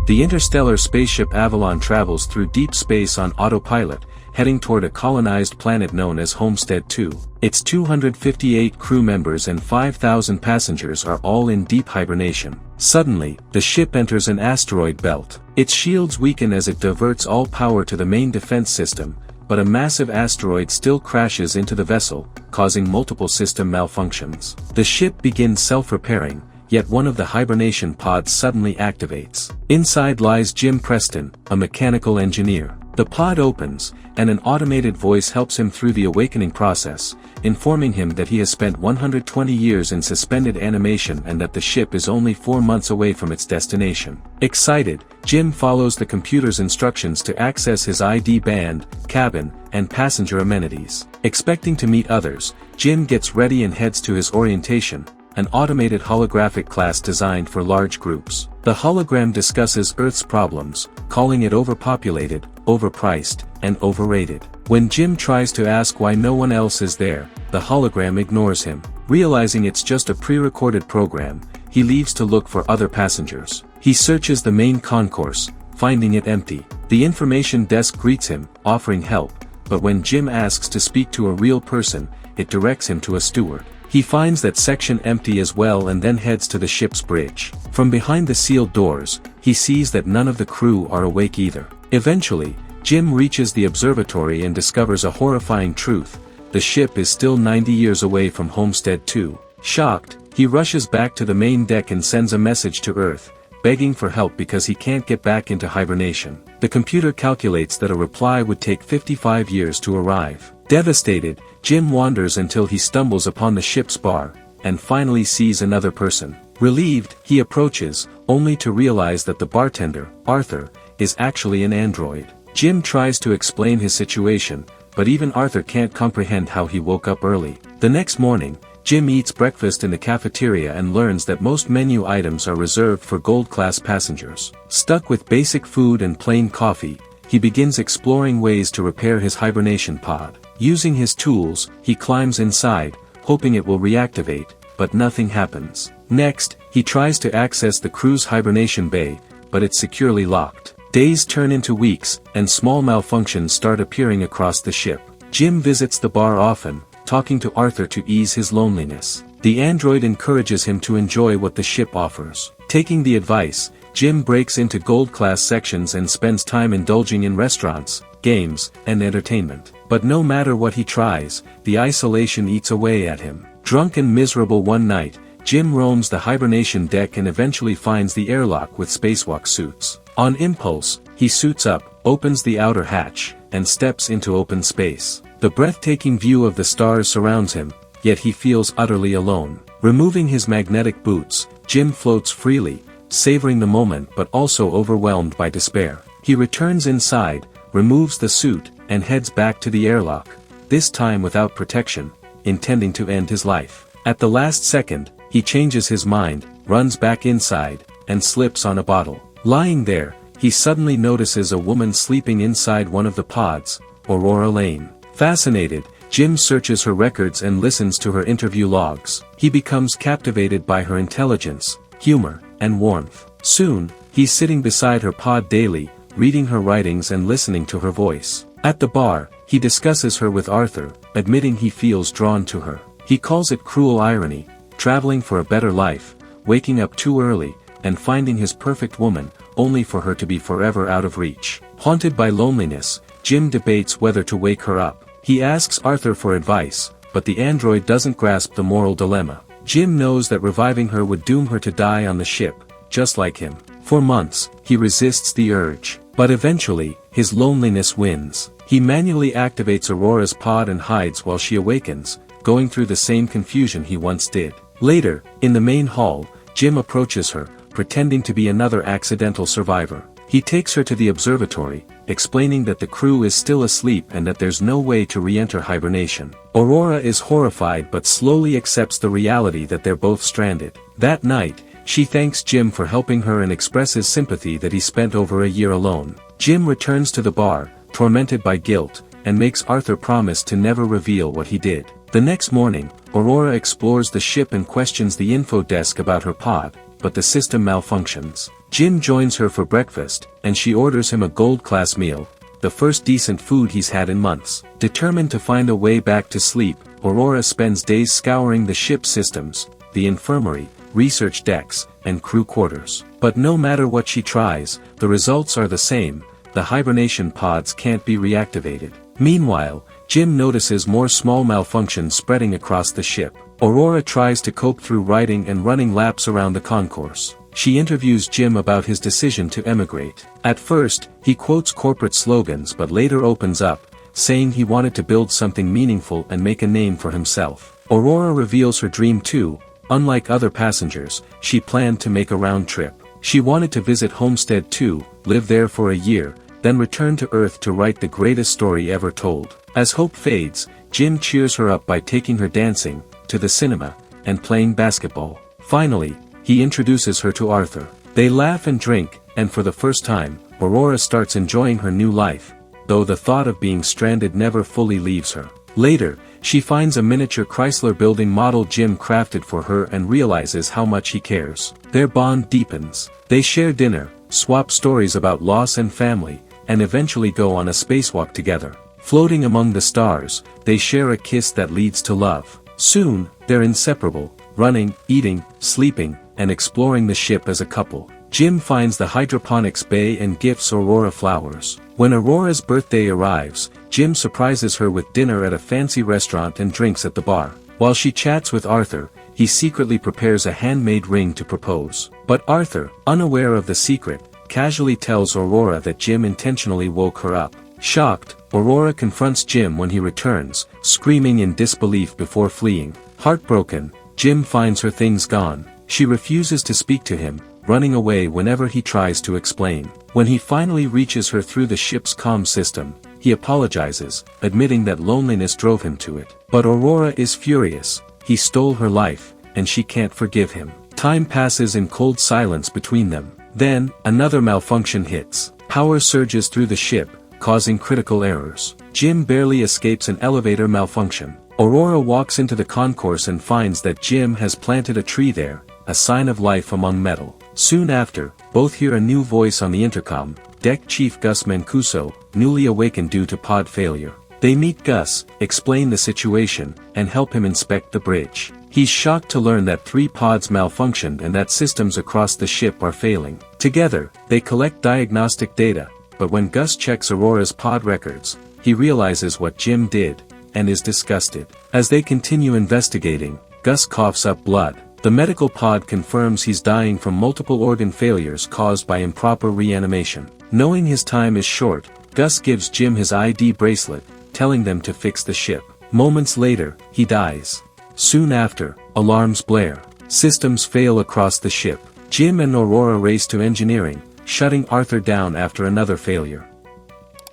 The interstellar spaceship Avalon travels through deep space on autopilot, heading toward a colonized planet known as Homestead 2. Its 258 crew members and 5,000 passengers are all in deep hibernation. Suddenly, the ship enters an asteroid belt. Its shields weaken as it diverts all power to the main defense system, but a massive asteroid still crashes into the vessel, causing multiple system malfunctions. The ship begins self-repairing, yet one of the hibernation pods suddenly activates. Inside lies Jim Preston, a mechanical engineer. The pod opens, and an automated voice helps him through the awakening process, informing him that he has spent 120 years in suspended animation and that the ship is only 4 months away from its destination. Excited, Jim follows the computer's instructions to access his ID band, cabin, and passenger amenities. Expecting to meet others, Jim gets ready and heads to his orientation, an automated holographic class designed for large groups. The hologram discusses Earth's problems, calling it overpopulated, overpriced, and overrated. When Jim tries to ask why no one else is there, the hologram ignores him. Realizing it's just a pre-recorded program, he leaves to look for other passengers. He searches the main concourse, finding it empty. The information desk greets him, offering help, but when Jim asks to speak to a real person, it directs him to a steward. He finds that section empty as well and then heads to the ship's bridge. From behind the sealed doors, he sees that none of the crew are awake either. Eventually, Jim reaches the observatory and discovers a horrifying truth: the ship is still 90 years away from Homestead 2. Shocked, he rushes back to the main deck and sends a message to Earth, begging for help because he can't get back into hibernation. The computer calculates that a reply would take 55 years to arrive. Devastated, Jim wanders until he stumbles upon the ship's bar, and finally sees another person. Relieved, he approaches, only to realize that the bartender, Arthur, is actually an android. Jim tries to explain his situation, but even Arthur can't comprehend how he woke up early. The next morning, Jim eats breakfast in the cafeteria and learns that most menu items are reserved for gold-class passengers. Stuck with basic food and plain coffee, he begins exploring ways to repair his hibernation pod. Using his tools, he climbs inside, hoping it will reactivate, but nothing happens. Next, he tries to access the crew's hibernation bay, but it's securely locked. Days turn into weeks, and small malfunctions start appearing across the ship. Jim visits the bar often, talking to Arthur to ease his loneliness. The android encourages him to enjoy what the ship offers. Taking the advice, Jim breaks into gold-class sections and spends time indulging in restaurants, games, and entertainment. But no matter what he tries, the isolation eats away at him. Drunk and miserable one night, Jim roams the hibernation deck and eventually finds the airlock with spacewalk suits. On impulse, he suits up, opens the outer hatch, and steps into open space. The breathtaking view of the stars surrounds him, yet he feels utterly alone. Removing his magnetic boots, Jim floats freely, savoring the moment but also overwhelmed by despair. He returns inside, removes the suit, and heads back to the airlock, this time without protection, intending to end his life. At the last second, he changes his mind, runs back inside, and slips on a bottle. Lying there, he suddenly notices a woman sleeping inside one of the pods, Aurora Lane. Fascinated, Jim searches her records and listens to her interview logs. He becomes captivated by her intelligence, humor, and warmth. Soon, he's sitting beside her pod daily, reading her writings and listening to her voice. At the bar, he discusses her with Arthur, admitting he feels drawn to her. He calls it cruel irony, traveling for a better life, waking up too early, and finding his perfect woman, only for her to be forever out of reach. Haunted by loneliness, Jim debates whether to wake her up. He asks Arthur for advice, but the android doesn't grasp the moral dilemma. Jim knows that reviving her would doom her to die on the ship, just like him. For months, he resists the urge, but eventually, his loneliness wins. He manually activates Aurora's pod and hides while she awakens, going through the same confusion he once did. Later, in the main hall, Jim approaches her, pretending to be another accidental survivor. He takes her to the observatory, explaining that the crew is still asleep and that there's no way to re-enter hibernation. Aurora is horrified but slowly accepts the reality that they're both stranded. That night, she thanks Jim for helping her and expresses sympathy that he spent over a year alone. Jim returns to the bar, tormented by guilt, and makes Arthur promise to never reveal what he did. The next morning, Aurora explores the ship and questions the info desk about her pod, but the system malfunctions. Jim joins her for breakfast, and she orders him a gold-class meal, the first decent food he's had in months. Determined to find a way back to sleep, Aurora spends days scouring the ship's systems, the infirmary, research decks, and crew quarters. But no matter what she tries, the results are the same: the hibernation pods can't be reactivated. Meanwhile, Jim notices more small malfunctions spreading across the ship. Aurora tries to cope through writing and running laps around the concourse. She interviews Jim about his decision to emigrate. At first, he quotes corporate slogans but later opens up, saying he wanted to build something meaningful and make a name for himself. Aurora reveals her dream too. Unlike other passengers, she planned to make a round trip. She wanted to visit Homestead 2, live there for a year, then return to Earth to write the greatest story ever told. As hope fades, Jim cheers her up by taking her dancing, to the cinema, and playing basketball. Finally, he introduces her to Arthur. They laugh and drink, and for the first time, Aurora starts enjoying her new life, though the thought of being stranded never fully leaves her. Later, she finds a miniature Chrysler building model Jim crafted for her and realizes how much he cares. Their bond deepens. They share dinner, swap stories about loss and family, and eventually go on a spacewalk together. Floating among the stars, they share a kiss that leads to love. Soon, they're inseparable, running, eating, sleeping, and exploring the ship as a couple. Jim finds the hydroponics bay and gifts Aurora flowers. When Aurora's birthday arrives, Jim surprises her with dinner at a fancy restaurant and drinks at the bar. While she chats with Arthur, he secretly prepares a handmade ring to propose. But Arthur, unaware of the secret, casually tells Aurora that Jim intentionally woke her up. Shocked, Aurora confronts Jim when he returns, screaming in disbelief before fleeing. Heartbroken, Jim finds her things gone. She refuses to speak to him, running away whenever he tries to explain. When he finally reaches her through the ship's comm system, he apologizes, admitting that loneliness drove him to it. But Aurora is furious. He stole her life, and she can't forgive him. Time passes in cold silence between them. Then, another malfunction hits. Power surges through the ship, causing critical errors. Jim barely escapes an elevator malfunction. Aurora walks into the concourse and finds that Jim has planted a tree there, a sign of life among metal. Soon after, both hear a new voice on the intercom: Deck Chief Gus Mancuso, newly awakened due to pod failure. They meet Gus, explain the situation, and help him inspect the bridge. He's shocked to learn that 3 pods malfunctioned and that systems across the ship are failing. Together, they collect diagnostic data, but when Gus checks Aurora's pod records, he realizes what Jim did, and is disgusted. As they continue investigating, Gus coughs up blood. The medical pod confirms he's dying from multiple organ failures caused by improper reanimation. Knowing his time is short, Gus gives Jim his ID bracelet, telling them to fix the ship. Moments later, he dies. Soon after, alarms blare. Systems fail across the ship. Jim and Aurora race to engineering, shutting Arthur down after another failure.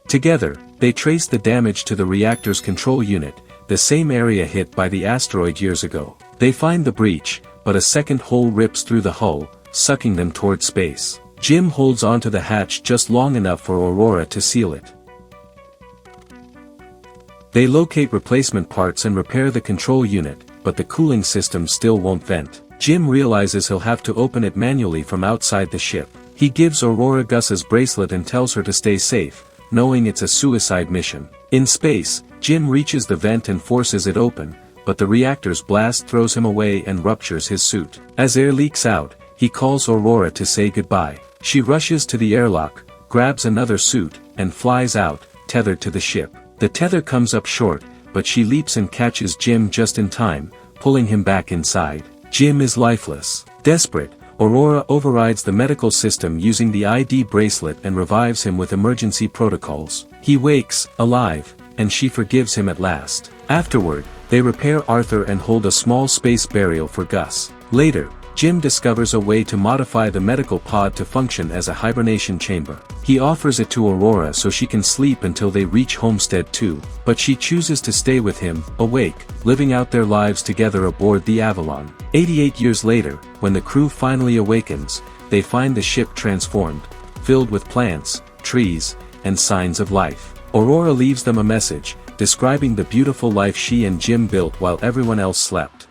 Together, they trace the damage to the reactor's control unit, the same area hit by the asteroid years ago. They find the breach, but a second hole rips through the hull, sucking them toward space. Jim holds onto the hatch just long enough for Aurora to seal it. They locate replacement parts and repair the control unit, but the cooling system still won't vent. Jim realizes he'll have to open it manually from outside the ship. He gives Aurora Gus's bracelet and tells her to stay safe, knowing it's a suicide mission. In space, Jim reaches the vent and forces it open, but the reactor's blast throws him away and ruptures his suit. As air leaks out, he calls Aurora to say goodbye. She rushes to the airlock, grabs another suit, and flies out, tethered to the ship. The tether comes up short, but she leaps and catches Jim just in time, pulling him back inside. Jim is lifeless. Desperate, Aurora overrides the medical system using the ID bracelet and revives him with emergency protocols. He wakes, alive, and she forgives him at last. Afterward, they repair Arthur and hold a small space burial for Gus. Later, Jim discovers a way to modify the medical pod to function as a hibernation chamber. He offers it to Aurora so she can sleep until they reach Homestead 2, but she chooses to stay with him, awake, living out their lives together aboard the Avalon. 88 years later, when the crew finally awakens, they find the ship transformed, filled with plants, trees, and signs of life. Aurora leaves them a message, describing the beautiful life she and Jim built while everyone else slept.